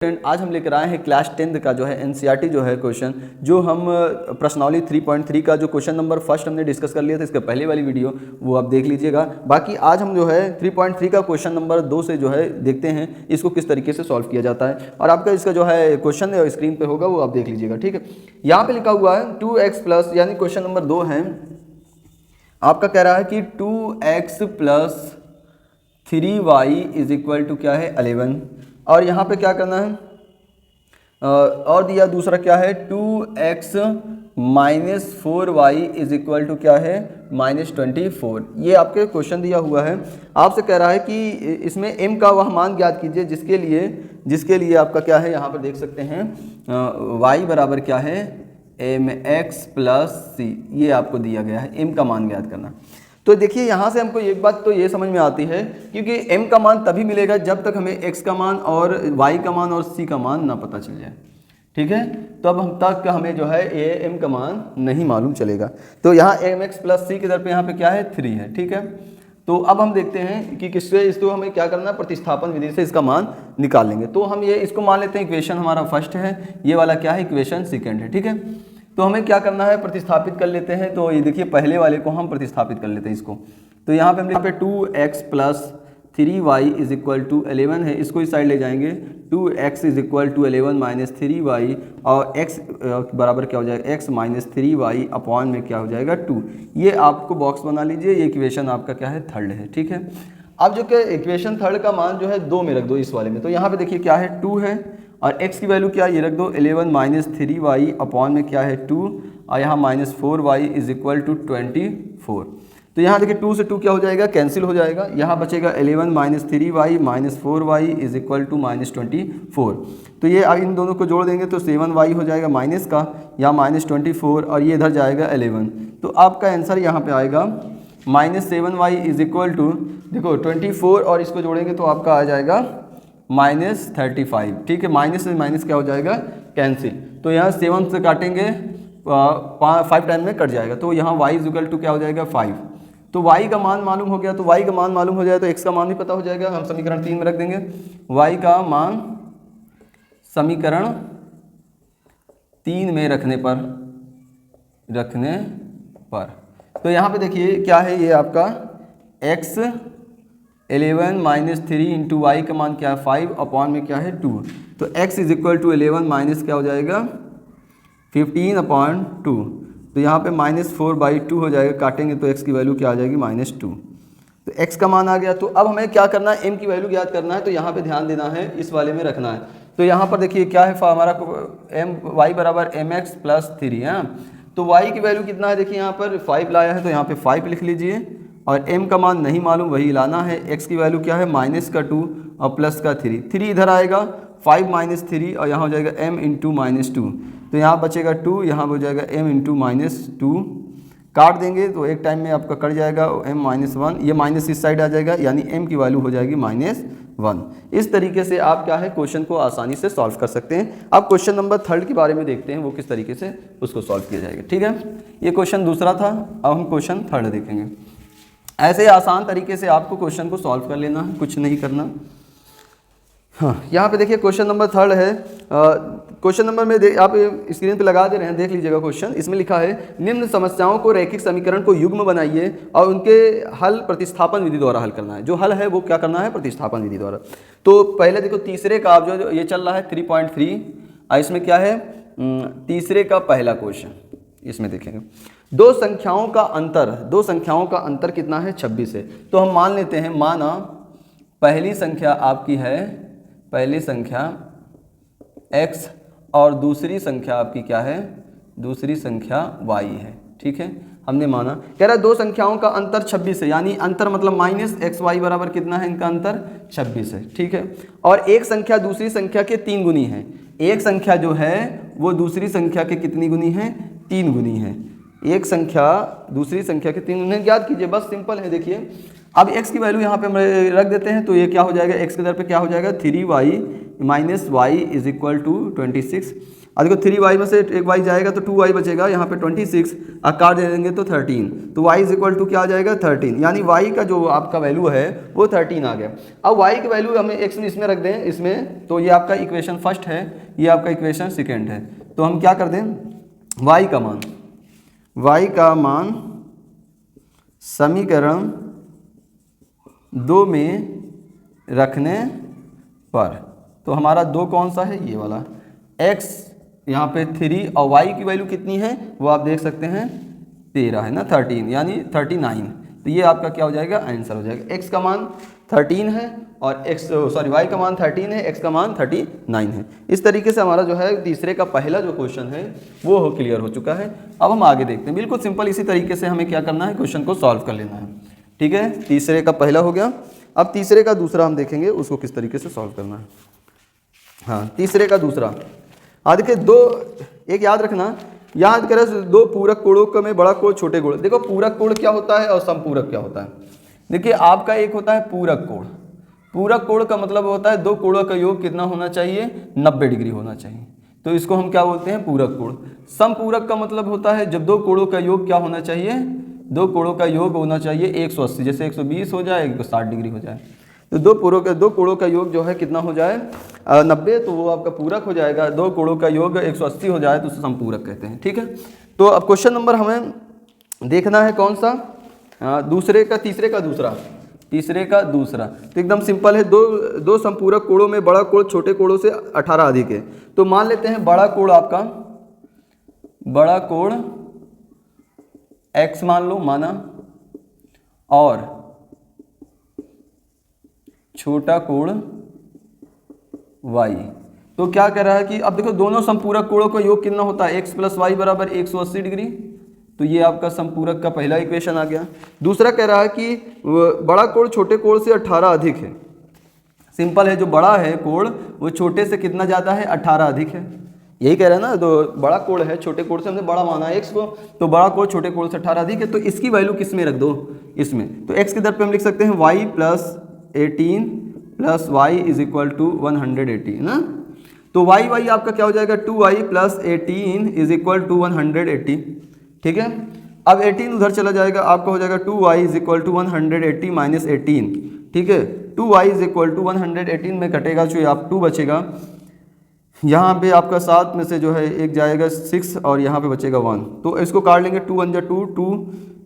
आज हम लेकर आए हैं क्लास 10th का जो है एनसीईआरटी जो है क्वेश्चन, जो हम प्रश्नावली 3.3 का जो क्वेश्चन नंबर फर्स्ट हमने डिस्कस कर लिया था, इसका पहले वाली वीडियो वो आप देख लीजिएगा। बाकी आज हम जो है 3.3 का क्वेश्चन नंबर 2 से जो है देखते हैं इसको किस तरीके से सॉल्व किया जाता है, और आपका इसका जो है क्वेश्चन स्क्रीन पे होगा वो आप देख लीजिएगा। ठीक है, यहाँ पे लिखा हुआ है 2x प्लस, यानी क्वेश्चन नंबर 2 है, आपका कह रहा है कि 2x plus 3y is equal to क्या है 11, और यहाँ पे क्या करना है और दिया दूसरा क्या है 2x minus 4y is equal to क्या है -24। ये आपके क्वेश्चन दिया हुआ है, आपसे कह रहा है कि इसमें m का वह मान ज्ञात कीजिए जिसके लिए आपका क्या है, यहाँ पर देख सकते हैं y बराबर क्या है mx प्लस c, ये आपको दिया गया है m का मान ज्ञात करना। तो देखिए यहाँ से हमको एक बात तो ये समझ में आती है, क्योंकि m का मान तभी मिलेगा जब तक हमें x का मान और y का मान और c का मान ना पता चल जाए। ठीक है, तो अब हम तक हमें जो है a m का मान नहीं मालूम चलेगा। तो यहाँ mx प्लस c के दर पे यहाँ पे क्या है 3 है। ठीक है, तो अब हम देखते हैं कि किससे इसको हमें क्या करना है, प्रतिस्थापन विधि से इसका मान निकाल लेंगे। तो हम ये इसको मान लेते हैं इक्वेशन हमारा फर्स्ट है, ये वाला क्या है इक्वेशन सेकेंड है। ठीक है, तो हमें क्या करना है, प्रतिस्थापित कर लेते हैं। तो ये देखिए पहले वाले को हम प्रतिस्थापित कर लेते हैं इसको। तो यहाँ पे हम यहाँ पे 2x plus 3y is equal to 11 है, इसको इस साइड ले जाएंगे। 2x is equal to 11 minus 3y, और x बराबर क्या हो जाएगा x माइनस 3y अपॉन में क्या हो जाएगा 2। ये आपको बॉक्स बना लीजिए, ये इक्वेशन आपका क्या है थर्ड है। ठीक है, अब जो कि इक्वेशन थर्ड का मान जो है 2 में रख दो इस वाले में। तो यहाँ पे देखिए क्या है 2 है, और x की वैल्यू क्या ये रख दो 11 माइनस 3y अपॉन में क्या है 2, और यहाँ minus 4y is equal to 24। तो यहाँ देखिए 2 से 2 क्या हो जाएगा, कैंसिल हो जाएगा। यहाँ बचेगा 11 minus 3y minus 4y is equal to minus 24। तो ये इन दोनों को जोड़ देंगे तो 7y हो जाएगा माइनस का, या माइनस 24, और ये इधर जाएगा 11। तो आपका आंसर यहाँ पे आएगा minus 7y is equal to, देखो 24 और इसको जोड़ेंगे तो आपका आ जाएगा -35। ठीक है, माइनस से माइनस क्या हो जाएगा कैंसिल। तो यहाँ 7 से काटेंगे 5 टाइम में कट जाएगा, तो यहाँ y इज इक्वल टू क्या हो जाएगा 5। तो y का मान मालूम हो गया, तो y का मान मालूम हो जाए तो x का मान भी पता हो जाएगा। हम समीकरण 3 में रख देंगे y का मान समीकरण 3 में रखने पर तो यहाँ पे देखिए क्या है, ये आपका x 11 माइनस 3 इंटू वाई का मान क्या है 5 अपॉन में क्या है 2। तो x is equal to 11 minus क्या हो जाएगा 15 अपॉन 2। तो यहाँ पे -4/2 हो जाएगा, काटेंगे तो x की वैल्यू क्या आ जाएगी -2। तो x का मान आ गया। तो अब हमें क्या करना है, m की वैल्यू ज्ञात करना है। तो यहाँ पे ध्यान देना है, इस वाले में रखना है। तो यहाँ पर देखिए क्या है हमारा y बराबर mx प्लस 3 है। तो y की वैल्यू कितना है, देखिए यहाँ पर 5 लाया है, तो यहाँ पे 5 लिख लीजिए, और m का मान नहीं मालूम वही लाना है। x की वैल्यू क्या है -2 और प्लस का 3 इधर आएगा, 5 माइनस 3, और यहाँ हो जाएगा m इंटू -2। तो यहाँ बचेगा 2, यहाँ हो जाएगा m इंटू -2, काट देंगे तो एक टाइम में आपका कट जाएगा m -1, ये माइनस इस साइड आ जाएगा, यानी m की वैल्यू हो जाएगी -1। इस तरीके से आप क्या है क्वेश्चन को आसानी से सॉल्व कर सकते हैं। अब क्वेश्चन नंबर थर्ड के बारे में देखते हैं वो किस तरीके से उसको सॉल्व किया जाएगा। ठीक है, ये क्वेश्चन दूसरा था, अब हम क्वेश्चन थर्ड देखेंगे। ऐसे आसान तरीके से आपको क्वेश्चन को सॉल्व कर लेना है, कुछ नहीं करना। हाँ, यहाँ पे देखिए क्वेश्चन नंबर थर्ड है। क्वेश्चन नंबर में आप स्क्रीन पे लगा दे रहे हैं, देख लीजिएगा क्वेश्चन। इसमें लिखा है निम्न समस्याओं को रैखिक समीकरण को युग्म बनाइए और उनके हल प्रतिस्थापन विधि द्वारा हल करना है। जो हल है वो क्या करना है, प्रतिस्थापन विधि द्वारा। तो पहले देखो तीसरे का आप जो ये चल रहा है 3.3, इसमें क्या है तीसरे का पहला क्वेश्चन, इसमें देखेंगे दो संख्याओं का अंतर कितना है 26 है। तो हम मान लेते हैं, माना पहली संख्या आपकी है, पहली संख्या x और दूसरी संख्या आपकी क्या है, दूसरी संख्या y है। ठीक है, हमने माना, कह रहा है दो संख्याओं का अंतर 26 है, यानी अंतर मतलब -xy बराबर कितना है, इनका अंतर 26 है। ठीक है, और एक संख्या दूसरी संख्या के 3 गुनी है। एक संख्या जो है वो दूसरी संख्या के कितनी गुनी है, 3 गुनी है। एक संख्या दूसरी संख्या के 3 गुनी ज्ञात कीजिए, बस सिंपल है। देखिए अब x की वैल्यू यहाँ पे हम रख देते हैं, तो ये क्या हो जाएगा, x के दर पे क्या हो जाएगा 3y minus y is equal to 26। अब देखो 3y में से एक y जाएगा तो 2y बचेगा, यहाँ पे 26 आकार दे देंगे तो 13, तो y इज इक्वल टू क्या आ जाएगा 13, यानी y का जो आपका वैल्यू है वो 13 आ गया। अब y की वैल्यू हमें x में इसमें रख दें इसमें, तो ये आपका इक्वेशन फर्स्ट है, ये आपका इक्वेशन सेकेंड है। तो हम क्या कर दें, y का मान समीकरण 2 में रखने पर, तो हमारा 2 कौन सा है, ये वाला, x यहाँ पे 3 और y की वैल्यू कितनी है वो आप देख सकते हैं 13 है ना, 13 यानी 39। तो ये आपका क्या हो जाएगा, आंसर हो जाएगा। x का मान 13 है और y का मान 13 है, x का मान 39 है। इस तरीके से हमारा जो है तीसरे का पहला जो क्वेश्चन है वो क्लियर हो चुका है। अब हम आगे देखते हैं, बिल्कुल सिंपल इसी तरीके से हमें क्या करना है, क्वेश्चन को सॉल्व कर लेना है। ठीक है, तीसरे का पहला हो गया। अब तीसरे का दूसरा हम देखेंगे उसको किस तरीके से सॉल्व करना है। हाँ, तीसरे का दूसरा, देखिए दो, एक याद रखना, याद करें 2 पूरक कोणों में बड़ा कोण छोटे कोण। देखो पूरक कोण क्या होता है और समपूरक क्या होता है। देखिए आपका एक होता है पूरक कोण, पूरक कोण का मतलब होता है 2 कोणों का योग कितना होना चाहिए, 90 डिग्री होना चाहिए, तो इसको हम क्या बोलते हैं, पूरक कोण। समपूरक का मतलब होता है जब 2 कोणों का योग क्या होना चाहिए, 2 कोणों का योग होना चाहिए 180, जैसे 120 हो जाए, 160 डिग्री हो जाए, तो 2 कोणों का योग जो है कितना हो जाए 90, तो वो आपका पूरक हो जाएगा। 2 कोणों का योग 180 हो जाए तो उसे समपूरक कहते हैं। ठीक है, तो अब क्वेश्चन नंबर हमें देखना है कौन सा, तीसरे का दूसरा। तो एकदम सिंपल है, दो समपूरक कोणों में बड़ा कोण छोटे कोणों से 18 अधिक है। तो मान लेते हैं बड़ा कोण आपका, बड़ा कोण x मान लो, माना, और छोटा कोण y। तो क्या कह रहा है कि अब देखो दोनों समपूरक कोणों का योग कितना होता है, x प्लस वाई बराबर 180 डिग्री। तो ये आपका समपूरक का पहला इक्वेशन आ गया। दूसरा कह रहा है कि बड़ा कोण छोटे कोण से 18 अधिक है। सिंपल है, जो बड़ा है कोण वो छोटे से कितना ज़्यादा है, 18 अधिक है, यही कह रहा है ना। तो बड़ा कोण है, छोटे कोण से हमने बड़ा माना है x को, तो बड़ा कोण छोटे कोण से 18 अधिक है, तो इसकी वैल्यू किस में रख दो, इसमें। तो x के दर पे हम लिख सकते हैं y plus 18 plus y is equal to 180 ना। तो y आपका क्या हो जाएगा, 2y plus 18 is equal to 180। ठीक है, अब 18 उधर चला जाएगा, आपका हो जाएगा 2y is equal to 180 minus 18। ठीक है, 2y इज इक्वल टू 118 में कटेगा जो आप 2 बचेगा, यहाँ पे आपका 7 में से जो है एक जाएगा 6 और यहाँ पे बचेगा 1। तो इसको काट लेंगे, 2 1 जा 2, 2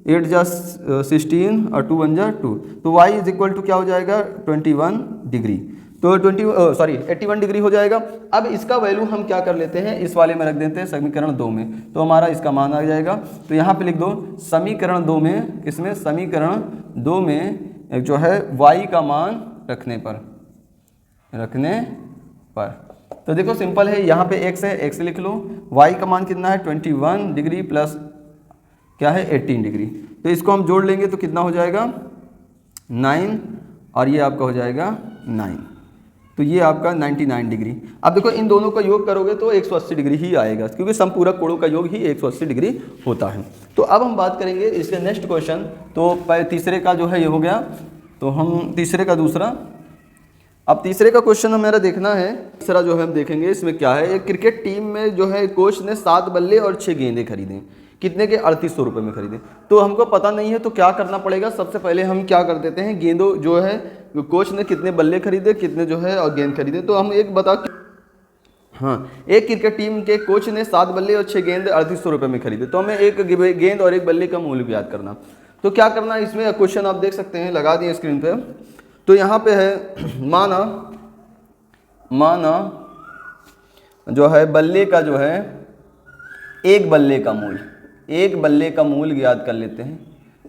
8 जा 16 और 2 1 जा 2। तो y इज इक्वल टू क्या हो जाएगा 21 डिग्री। तो 81 डिग्री हो जाएगा। अब इसका वैल्यू हम क्या कर लेते हैं, इस वाले में रख देते हैं समीकरण 2 में, तो हमारा इसका मान आ जाएगा। तो यहाँ पे लिख दो समीकरण 2 में, इसमें समीकरण 2 में जो है y का मान रखने पर। तो देखो सिंपल है, यहाँ पे x है, x लिख लो, y का मान कितना है 21 डिग्री प्लस क्या है 18 डिग्री। तो इसको हम जोड़ लेंगे तो कितना हो जाएगा 9, और ये आपका हो जाएगा 9, तो ये आपका 99 डिग्री। अब देखो इन दोनों का योग करोगे तो 180 डिग्री ही आएगा, क्योंकि समपूरक कोणों का योग ही 180 डिग्री होता है। तो अब हम बात करेंगे इसके नेक्स्ट क्वेश्चन। तो तीसरे का जो है ये हो गया, तो हम तीसरे का दूसरा। अब तीसरे का क्वेश्चन हमारा देखना है, तीसरा जो है हम देखेंगे इसमें क्या है। एक क्रिकेट टीम में जो है कोच ने 7 बल्ले और 6 गेंदे खरीदे, कितने के 3800 रुपये में खरीदे। तो हमको पता नहीं है, तो क्या करना पड़ेगा, सबसे पहले हम क्या कर देते हैं, गेंदों जो है कोच ने कितने बल्ले खरीदे, कितने जो है और गेंद खरीदे। तो हम एक बता, हाँ, एक क्रिकेट टीम के कोच ने 7 बल्ले और 6 गेंद 3800 रुपये में खरीदे। तो हमें एक गेंद और एक बल्ले का मूल्य याद करना। तो क्या करना है, इसमें क्वेश्चन आप देख सकते हैं, लगा दिए स्क्रीन पे। तो यहाँ पे है माना जो है बल्ले का जो है एक बल्ले का मूल्य याद कर लेते हैं।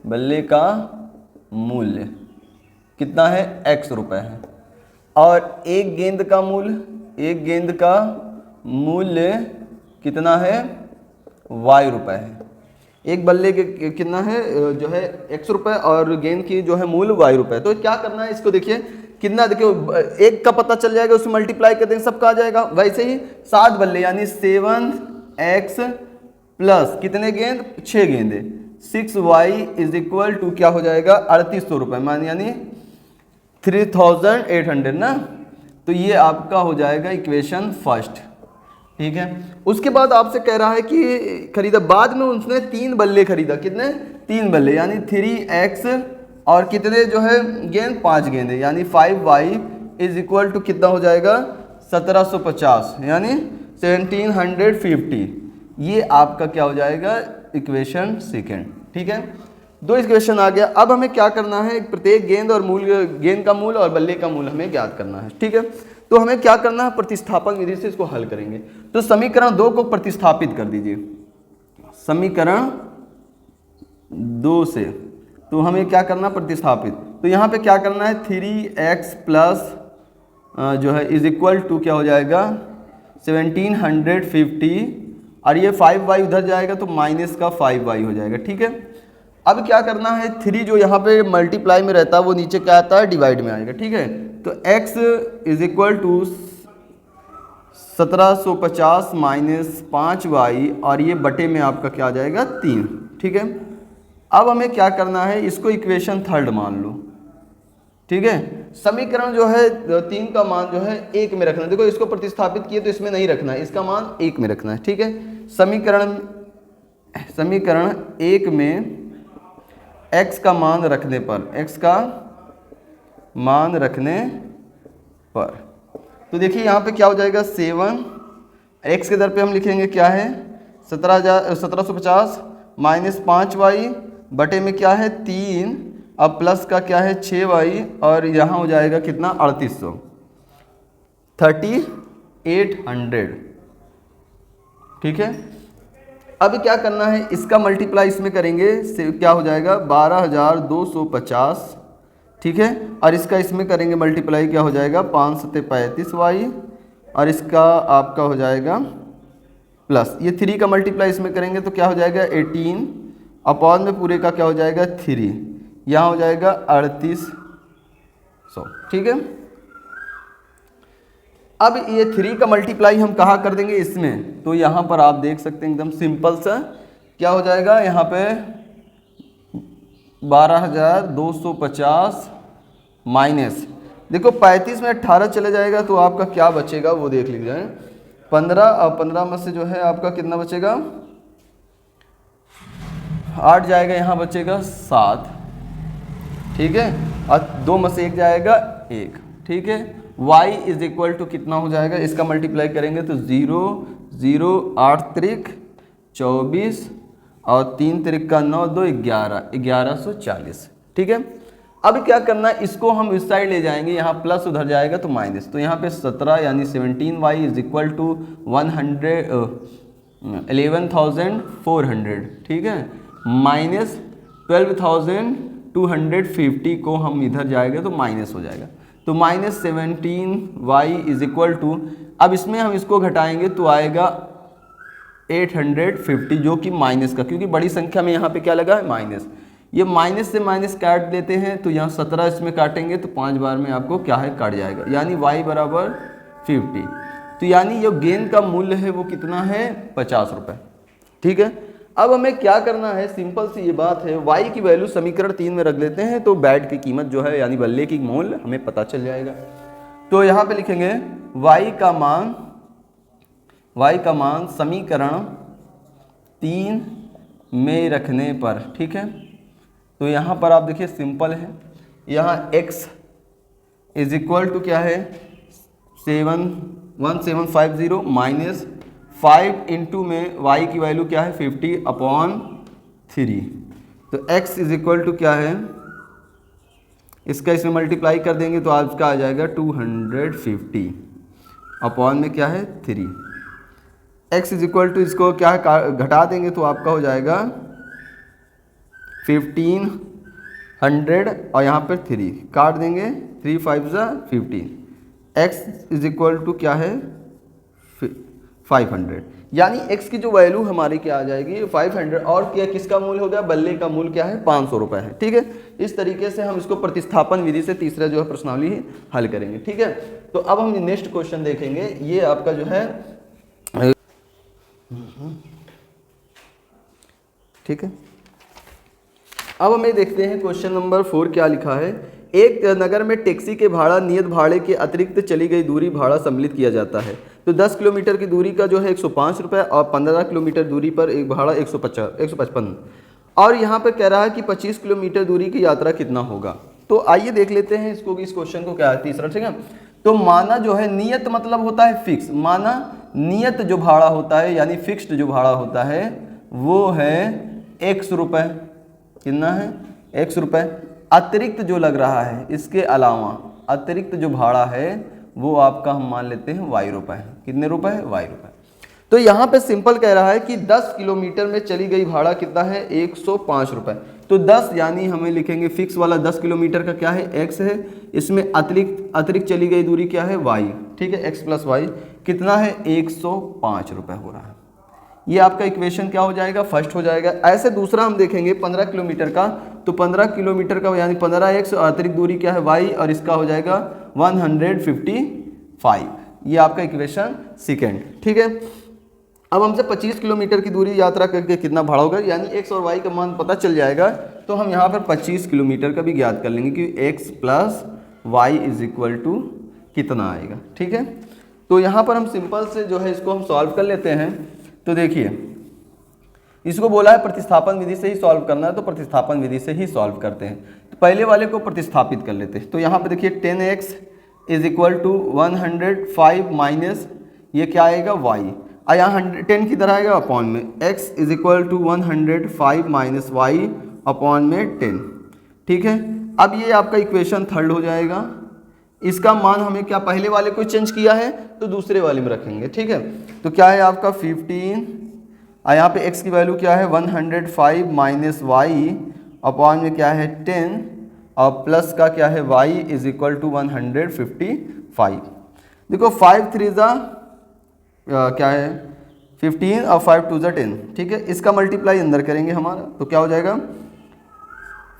बल्ले का मूल्य कितना है, x रुपये है, और एक गेंद का मूल्य कितना है, y रुपये है। एक बल्ले के कितना है जो है x रुपये, और गेंद की जो है मूल्य y रुपये। तो क्या करना है, इसको देखिए कितना, देखिए एक का पता चल जाएगा, उसमें मल्टीप्लाई कर देंगे, सबका आ जाएगा। वैसे ही 7 बल्ले यानी 7x प्लस कितने गेंद, 6 गेंदे, 6y इज इक्वल टू क्या हो जाएगा 3800 रुपये, मान यानी 3800 ना। तो ये आपका हो जाएगा इक्वेशन फर्स्ट। ठीक है, उसके बाद आपसे कह रहा है कि खरीदा, बाद में उसने 3 बल्ले खरीदा, कितने 3 बल्ले, यानी 3x और कितने जो है गेंद 5 गेंदे, यानी 5y इज इक्वल टू कितना हो जाएगा 1750 यानी 1750। ये आपका क्या हो जाएगा इक्वेशन सेकेंड। ठीक है, 2 इक्वेशन आ गया। अब हमें क्या करना है, प्रत्येक गेंद और मूल, गेंद का मूल और बल्ले का मूल हमें ज्ञात करना है। ठीक है, तो हमें क्या करना है, प्रतिस्थापन विधि से इसको हल करेंगे। तो समीकरण 2 को प्रतिस्थापित कर दीजिए समीकरण 2 से, तो हमें क्या करना प्रतिस्थापित, तो यहाँ पे क्या करना है 3x प्लस जो है इज इक्वल टू क्या हो जाएगा 1750 और ये 5y उधर जाएगा तो माइनस का 5y हो जाएगा। ठीक है, अब क्या करना है 3 जो यहाँ पे मल्टीप्लाई में रहता है वो नीचे क्या आता है डिवाइड में आएगा। ठीक है, तो x is equal to 1750 minus 5y और ये बटे में आपका क्या आ जाएगा 3। ठीक है, अब हमें क्या करना है, इसको इक्वेशन थर्ड मान लो। ठीक है, समीकरण जो है 3 का मान जो है 1 में रखना है। देखो इसको प्रतिस्थापित किए तो इसमें नहीं रखना है, इसका मान 1 में रखना है। ठीक है, समीकरण 1 में x का मान रखने पर, x का मान रखने पर, तो देखिए यहाँ पे क्या हो जाएगा 7, x के दर पे हम लिखेंगे क्या है 1750 माइनस 5y बटे में क्या है 3, अब प्लस का क्या है 6y और यहाँ हो जाएगा कितना 3800 3800। ठीक है, अब क्या करना है, इसका मल्टीप्लाई इसमें करेंगे से क्या हो जाएगा 12250। ठीक है, और इसका इसमें करेंगे मल्टीप्लाई, क्या हो जाएगा 5 सत्ते 35y और इसका आपका हो जाएगा प्लस, ये 3 का मल्टीप्लाई इसमें करेंगे तो क्या हो जाएगा 18 अपॉन में पूरे का क्या हो जाएगा 3, यहाँ हो जाएगा 3800। ठीक है, अब ये 3 का मल्टीप्लाई हम कहाँ कर देंगे इसमें, तो यहाँ पर आप देख सकते हैं एकदम सिंपल सा क्या हो जाएगा, यहाँ पे 12250 माइनस, देखो 35 में 18 चले जाएगा तो आपका क्या बचेगा वो देख लीजिए 15 और 15 में से जो है आपका कितना बचेगा 8 जाएगा, यहाँ बचेगा 7। ठीक है, और 2 में से 1 जाएगा 1। ठीक है, y इज इक्वल टू कितना हो जाएगा, इसका मल्टीप्लाई करेंगे तो 0 0 8 त्रिक 24 और 3 त्रिक का 9 2 11 1140। ठीक है, अब क्या करना है, इसको हम इस साइड ले जाएंगे, यहाँ प्लस उधर जाएगा तो माइनस, तो यहाँ पे 17 यानी 17y इज इक्वल टू 11,400। ठीक है, माइनस 12,250 को हम इधर जाएगा तो माइनस हो जाएगा, तो minus 17y is equal to, अब इसमें हम इसको घटाएंगे तो आएगा 850 जो कि माइनस का, क्योंकि बड़ी संख्या में यहाँ पे क्या लगा है माइनस, ये माइनस से माइनस काट देते हैं तो यहाँ 17 इसमें काटेंगे तो 5 बार में आपको क्या है काट जाएगा, यानी y बराबर 50। तो यानी ये गेंद का मूल्य है वो कितना है 50 रुपये। ठीक है, अब हमें क्या करना है, सिंपल सी ये बात है, y की वैल्यू समीकरण 3 में रख लेते हैं तो बैट की कीमत जो है यानी बल्ले की मूल्य हमें पता चल जाएगा। तो यहाँ पे लिखेंगे y का मान समीकरण 3 में रखने पर। ठीक है, तो यहाँ पर आप देखिए सिंपल है, यहाँ x इज इक्वल टू क्या है 1750 माइनस 5 इंटू में y की वैल्यू क्या है 50 अपॉन 3, तो x इज इक्वल टू क्या है, इसका इसमें मल्टीप्लाई कर देंगे तो आपका आ जाएगा 250 अपॉन में क्या है 3, x इज इक्वल टू इसको क्या है घटा देंगे तो आपका हो जाएगा 1500 और यहाँ पर 3 काट देंगे 3 5 15, x इज इक्वल टू क्या है 500, यानी x की जो वैल्यू हमारी क्या आ जाएगी 500 और क्या किसका मूल्य हो गया, बल्ले का मूल्य क्या है 500 रुपये है। ठीक है, इस तरीके से हम इसको प्रतिस्थापन विधि से तीसरा जो है प्रश्नावली हल करेंगे। ठीक है, तो अब हम नेक्स्ट क्वेश्चन देखेंगे, ये आपका जो है ठीक है, अब हमें देखते हैं क्वेश्चन नंबर 4 क्या लिखा है। एक नगर में टैक्सी के भाड़ा नियत भाड़े के अतिरिक्त चली गई दूरी भाड़ा सम्मिलित किया जाता है। तो 10 किलोमीटर की दूरी का जो है 105 रुपये और 15 किलोमीटर दूरी पर एक भाड़ा 155। और यहाँ पर कह रहा है कि 25 किलोमीटर दूरी की यात्रा कितना होगा। तो आइए देख लेते हैं इसको, इस क्वेश्चन को क्या है तीसरा, ठीक है। तो माना जो है नियत मतलब होता है फिक्स, माना नियत जो भाड़ा होता है यानी फिक्स्ड जो भाड़ा होता है वो है x रुपये, कितना है x रुपये। अतिरिक्त जो लग रहा है इसके अलावा अतिरिक्त जो भाड़ा है वो आपका हम मान लेते हैं y रुपये, कितने रुपए है y रुपये। तो यहाँ पे सिंपल कह रहा है कि 10 किलोमीटर में चली गई भाड़ा कितना है 105 रुपये। तो 10 यानी हमें लिखेंगे फिक्स वाला 10 किलोमीटर का क्या है x है, इसमें अतिरिक्त चली गई दूरी क्या है y, ठीक है, x प्लस वाई कितना है 105 रुपये हो रहा है। ये आपका इक्वेशन क्या हो जाएगा, फर्स्ट हो जाएगा। ऐसे दूसरा हम देखेंगे 15 किलोमीटर का, तो 15 किलोमीटर का यानी 15x और अतिरिक्त दूरी क्या है y और इसका हो जाएगा 155। ये आपका इक्वेशन सेकेंड, ठीक है। अब हमसे 25 किलोमीटर की दूरी यात्रा करके कितना भाड़ा होगा, यानी x और y का मान पता चल जाएगा। तो हम यहाँ पर 25 किलोमीटर का भी ज्ञात कर लेंगे कि x plus y is equal to कितना आएगा, ठीक है। तो यहाँ पर हम सिंपल से जो है इसको हम सॉल्व कर लेते हैं। तो देखिए इसको बोला है प्रतिस्थापन विधि से ही सॉल्व करना है, तो प्रतिस्थापन विधि से ही सॉल्व करते हैं। तो पहले वाले को प्रतिस्थापित कर लेते हैं। तो यहाँ पर देखिए 10x is equal to 105 minus ये क्या आएगा y, यहाँ 10 की तरह आएगा अपॉन में x is equal to 105 minus y upon में 10, ठीक है। अब ये आपका इक्वेशन थर्ड हो जाएगा। इसका मान हमें क्या पहले वाले को चेंज किया है तो दूसरे वाले में रखेंगे, ठीक है। तो क्या है आपका 15, यहाँ पे x की वैल्यू क्या है 105 माइनस वाई अपॉन में क्या है 10 और प्लस का क्या है y इज इक्वल टू 155। देखो 5 3 ज़ा क्या है 15 और 5 2 ज़ा 10, ठीक है। इसका मल्टीप्लाई अंदर करेंगे हमारा, तो क्या हो जाएगा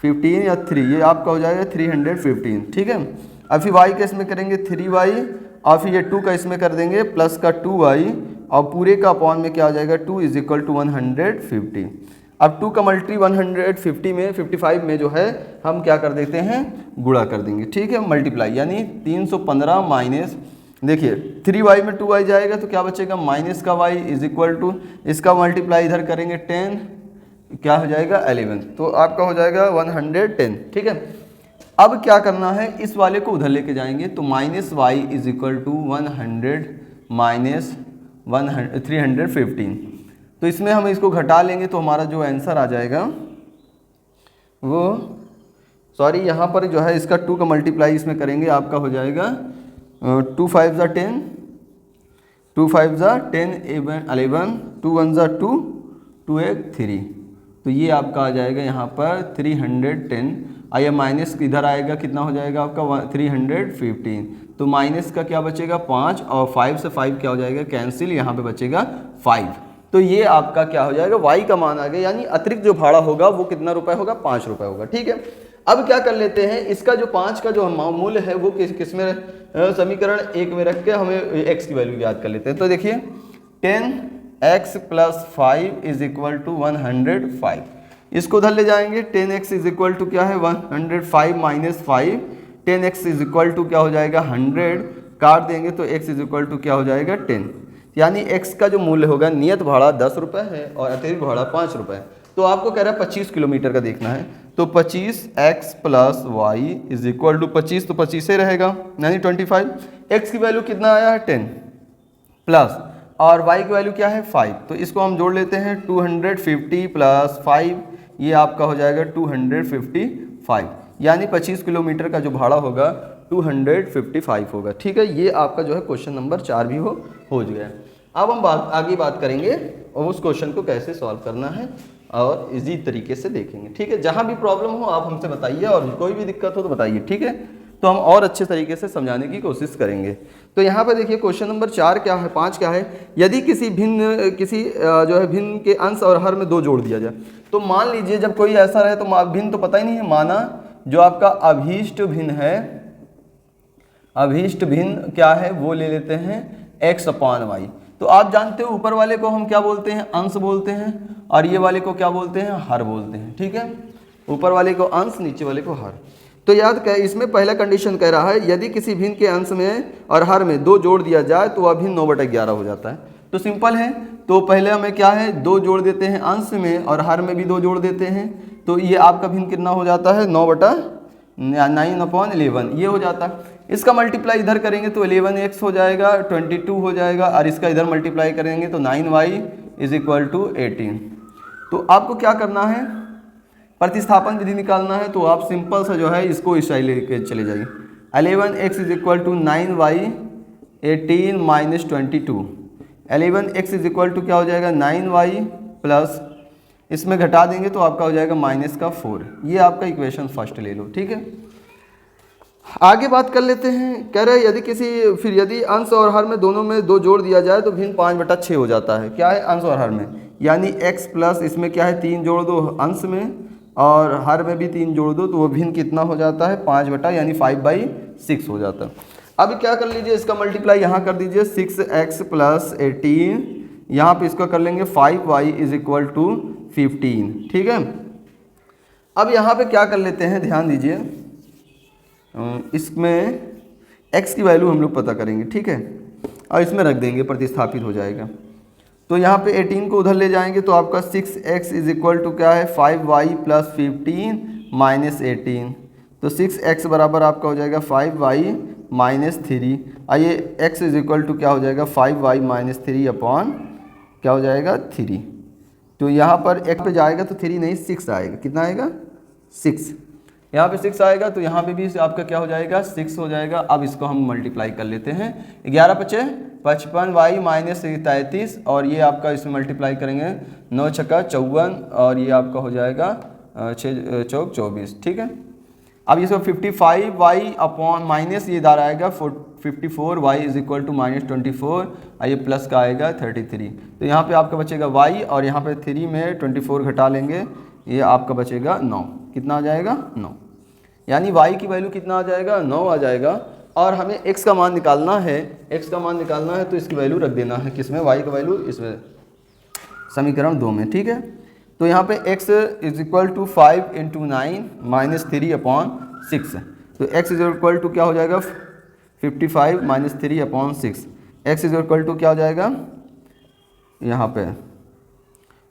15 या 3, ये आपका हो जाएगा 315, ठीक है। अब फिर y का इसमें करेंगे 3y और फिर ये 2 का इसमें कर देंगे प्लस का 2y और पूरे का अपॉन में क्या हो जाएगा 2 इज इक्वल टू 150। अब 2 का मल्टी 150 में 55 में जो है हम क्या कर देते हैं गुणा कर देंगे, ठीक है, मल्टीप्लाई, यानी 315 माइनस देखिए 3y में 2y जाएगा तो क्या बचेगा माइनस का y इज इक्वल टू इसका मल्टीप्लाई इधर करेंगे 10, क्या हो जाएगा 11, तो आपका हो जाएगा 110, ठीक है। अब क्या करना है, इस वाले को उधर लेके जाएंगे तो minus y is equal to 100 minus 315। तो इसमें हम इसको घटा लेंगे तो हमारा जो आंसर आ जाएगा वो सॉरी यहाँ पर जो है इसका 2 का मल्टीप्लाई इसमें करेंगे, आपका हो जाएगा 2 5 ज़ा 10, 2 5 ज़ा 10 11, 2 1 ज़ा 2, 2 1 3, तो ये आपका आ जाएगा यहाँ पर 310। आइए माइनस इधर आएगा कितना हो जाएगा आपका 315, तो माइनस का क्या बचेगा 5 और 5 से 5 क्या हो जाएगा कैंसिल, यहाँ पे बचेगा 5। तो ये आपका क्या हो जाएगा y का मान आ गया, यानी अतिरिक्त जो भाड़ा होगा वो कितना रुपए होगा 5 रुपये होगा, ठीक है। अब क्या कर लेते हैं, इसका जो 5 का जो मूल्य है वो किस में समीकरण 1 में रख के हमें x की वैल्यू याद कर लेते हैं। तो देखिए 10x plus 5 is equal to 105, इसको उधर ले जाएंगे 10x इज इक्वल टू क्या है 105 minus 5, 10x is equal to क्या हो जाएगा 100, काट देंगे तो x इज इक्वल टू क्या हो जाएगा 10, यानी x का जो मूल्य होगा नियत भाड़ा 10 रुपये है और अतिरिक्त भाड़ा 5 रुपये। तो आपको कह रहा है 25 किलोमीटर का देखना है, तो 25x plus y is equal to 25, तो 25 ही रहेगा यानी 25। x की वैल्यू कितना आया है 10 प्लस और y की वैल्यू क्या है 5, तो इसको हम जोड़ लेते हैं 250 प्लस 5, ये आपका हो जाएगा 255, यानी 25 किलोमीटर का जो भाड़ा होगा 255 होगा, ठीक है। ये आपका जो है क्वेश्चन नंबर 4 भी हो गया। अब हम आगे बात करेंगे और उस क्वेश्चन को कैसे सॉल्व करना है और इजी तरीके से देखेंगे, ठीक है। जहाँ भी प्रॉब्लम हो आप हमसे बताइए और कोई भी दिक्कत हो तो बताइए, ठीक है, तो हम और अच्छे तरीके से समझाने की कोशिश करेंगे। तो यहाँ पर देखिए क्वेश्चन नंबर 5 क्या है, यदि किसी जो है भिन्न के अंश और हर में 2 जोड़ दिया जाए, तो मान लीजिए जब कोई ऐसा रहे तो भिन्न तो पता ही नहीं है, माना जो आपका अभीष्ट भिन्न है, अभीष्ट भिन्न क्या है वो ले लेते हैं x अपान वाई। तो आप जानते हो ऊपर वाले को हम क्या बोलते हैं अंश बोलते हैं और ये वाले को क्या बोलते हैं हर बोलते हैं, ठीक है। ऊपर वाले को अंश नीचे वाले को हर। तो याद क्या, इसमें पहला कंडीशन कह रहा है यदि किसी भिन्न के अंश में और हर में 2 जोड़ दिया जाए तो वह भिन्न 9/11 हो जाता है। तो सिंपल है, तो पहले हमें क्या है 2 जोड़ देते हैं अंश में और हर में भी 2 जोड़ देते हैं, तो ये आपका भिन्न कितना हो जाता है 9/9/11 ये हो जाता है। इसका मल्टीप्लाई इधर करेंगे तो 11x हो जाएगा, 22 हो जाएगा, और इसका इधर मल्टीप्लाई करेंगे तो 9y = 18। तो आपको क्या करना है, प्रतिस्थापन विधि निकालना है, तो आप सिंपल सा जो है इसको इस साइड लेके चले जाइए। 11x = 9y 18 - 22। 11x क्या हो जाएगा 9y प्लस इसमें घटा देंगे तो आपका हो जाएगा -4। ये आपका इक्वेशन फर्स्ट ले लो, ठीक है। आगे बात कर लेते हैं, कह रहे हैं यदि अंश और हर में दोनों में 2 जोड़ दिया जाए तो भिन्न 5/6 हो जाता है। क्या है अंश और हर में, यानी x प्लस इसमें क्या है 3 जोड़ दो अंश में और हर में भी 3 जोड़ दो, तो वो भिन्न कितना हो जाता है 5 यानी 5/6 हो जाता है। अब क्या कर लीजिए, इसका मल्टीप्लाई यहाँ कर दीजिए 6x + 18, यहाँ पे इसका कर लेंगे 5y = 15, ठीक है। अब यहाँ पे क्या कर लेते हैं, ध्यान दीजिए, इसमें x की वैल्यू हम लोग पता करेंगे, ठीक है, और इसमें रख देंगे, प्रतिस्थापित हो जाएगा। तो यहाँ पे 18 को उधर ले जाएंगे तो आपका 6x = क्या है 5y + 15 - 18, तो 6x बराबर आपका हो जाएगा 5y - 3। आइए x = क्या हो जाएगा 5y - 3 अपॉन क्या हो जाएगा 3। तो यहाँ पर x पे जाएगा तो 3 नहीं 6 आएगा, कितना आएगा 6, यहाँ पे 6 आएगा, तो यहाँ पे भी आपका क्या हो जाएगा 6 हो जाएगा। अब इसको हम मल्टीप्लाई कर लेते हैं, 11×5 = 55y - 33, और ये आपका इसमें मल्टीप्लाई करेंगे 9 × 6 = 54, और ये आपका हो जाएगा 6 × 4 = 24, ठीक है। अब इसको 55y अपॉन माइनस ये इधर आएगा 54y = -24, और ये प्लस का आएगा 33। तो यहाँ पे आपका बचेगा y, और यहाँ पे 3 में 24 घटा लेंगे, ये आपका बचेगा 9। कितना आ जाएगा 9, यानी y की वैल्यू कितना आ जाएगा 9 आ जाएगा। और हमें x का मान निकालना है, x का मान निकालना है तो इसकी वैल्यू रख देना है किसमें, y का वैल्यू इसमें समीकरण 2 में, ठीक है। तो यहाँ पे x = 5 × 9 - 3/6, तो x = क्या हो जाएगा 55 - 3/6। x = क्या हो जाएगा यहाँ पे,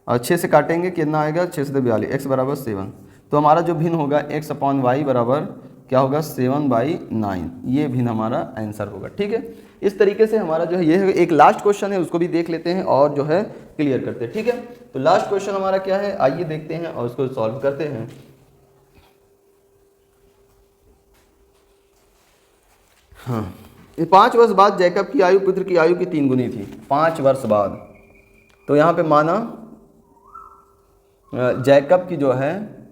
और 6 से काटेंगे कितना आएगा 6 से 42, x = 7। तो हमारा जो भिन्न होगा x/y बराबर क्या होगा 7/9, ये भिन्न हमारा आंसर होगा, ठीक है। इस तरीके से हमारा जो है ये एक लास्ट क्वेश्चन है, उसको भी देख लेते हैं और जो है क्लियर करते हैं, ठीक है। तो लास्ट क्वेश्चन हमारा क्या है, आइए देखते हैं और उसको सॉल्व करते हैं। हाँ, 5 वर्ष बाद जैकब की आयु पुत्र की आयु की 3 गुनी थी, 5 वर्ष बाद। तो यहाँ पे माना जैकब की जो है,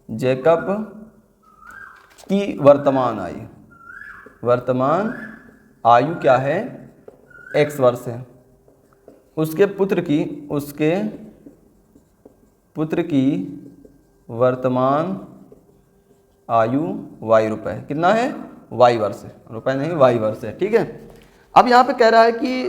जैकब की वर्तमान आयु क्या है x वर्ष है, उसके पुत्र की वर्तमान आयु y रुपए, कितना है y वर्ष है, रुपए नहीं y वर्ष है, ठीक है। अब यहाँ पे कह रहा है कि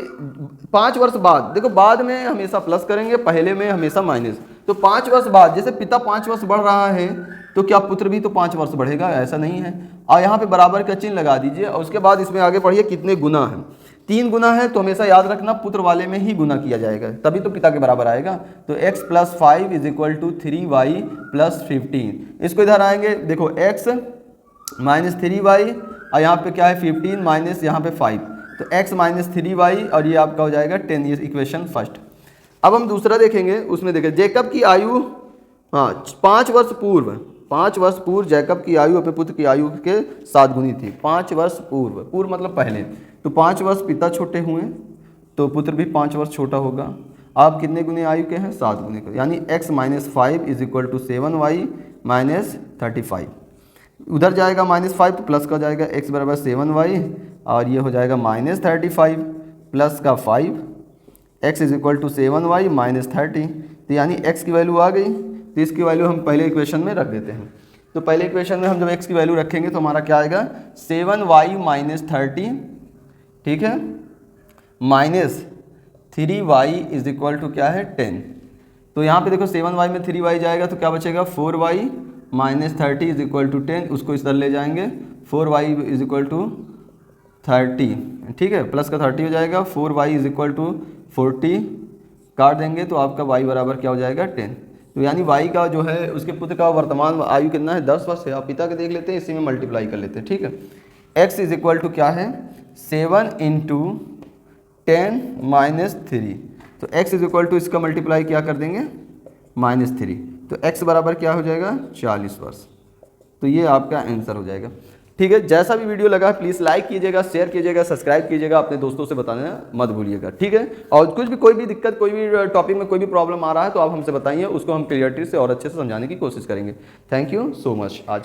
5 वर्ष बाद, देखो बाद में हमेशा प्लस करेंगे, पहले में हमेशा माइनस। तो 5 वर्ष बाद, जैसे पिता 5 वर्ष बढ़ रहा है तो क्या पुत्र भी तो 5 वर्ष बढ़ेगा, ऐसा नहीं है। और यहाँ पे बराबर का चिन्ह लगा दीजिए, और उसके बाद इसमें आगे बढ़िए कितने गुना है, 3 गुना है, तो हमेशा याद रखना पुत्र वाले में ही गुना किया जाएगा, तभी तो पिता के बराबर आएगा। तो x + 5 = 3y + 15। इसको इधर आएंगे, देखो x - 3y, और यहाँ पे क्या है 15 माइनस यहाँ पे 5, तो x - 3y, और ये आपका हो जाएगा 10, ये इक्वेशन फर्स्ट। अब हम दूसरा देखेंगे, उसमें देखें जैकब की आयु, हाँ 5 वर्ष पूर्व जैकब की आयु अपने पुत्र की आयु के 7 गुनी थी। 5 वर्ष पूर्व मतलब पहले, तो 5 वर्ष पिता छोटे हुए तो पुत्र भी 5 वर्ष छोटा होगा। आप कितने गुने आयु के हैं 7 गुने के, यानी x - 5 = 7y - 35। उधर जाएगा -5 तो प्लस का जाएगा, x = 7y, और ये हो जाएगा -35 प्लस का 5, x = 7y - 30। तो यानी x की वैल्यू आ गई, तो इसकी वैल्यू हम पहले इक्वेशन में रख देते हैं। तो पहले इक्वेशन में हम जब x की वैल्यू रखेंगे तो हमारा क्या आएगा 7y - 30, ठीक है, -3y = क्या है 10। तो यहाँ पे देखो 7y में 3y जाएगा तो क्या बचेगा 4y -30 इज इक्वल टू 10, उसको इस तरह ले जाएंगे 4y इज इक्वल टू 30, ठीक है, प्लस का 30 हो जाएगा, 4y इज इक्वल टू 40 काट देंगे तो आपका y बराबर क्या हो जाएगा 10। तो यानी y का जो है उसके पुत्र का वर्तमान आयु कितना है 10 वर्ष है। आप पिता के देख लेते हैं, इसी में मल्टीप्लाई कर लेते हैं, ठीक है। x इज इक्वल टू क्या है 7 इंटू 10 माइनस 3, तो x इज इक्वल टू इसका मल्टीप्लाई क्या कर देंगे -3, तो x बराबर क्या हो जाएगा 40 वर्ष। तो ये आपका आंसर हो जाएगा, ठीक है। जैसा भी वीडियो लगा प्लीज़ लाइक कीजिएगा, शेयर कीजिएगा, सब्सक्राइब कीजिएगा, अपने दोस्तों से बताना मत भूलिएगा, ठीक है। और कुछ भी कोई भी दिक्कत, कोई भी टॉपिक में कोई भी प्रॉब्लम आ रहा है तो आप हमसे बताइए, उसको हम क्लियरिटी से और अच्छे से समझाने की कोशिश करेंगे। Thank you so much. आज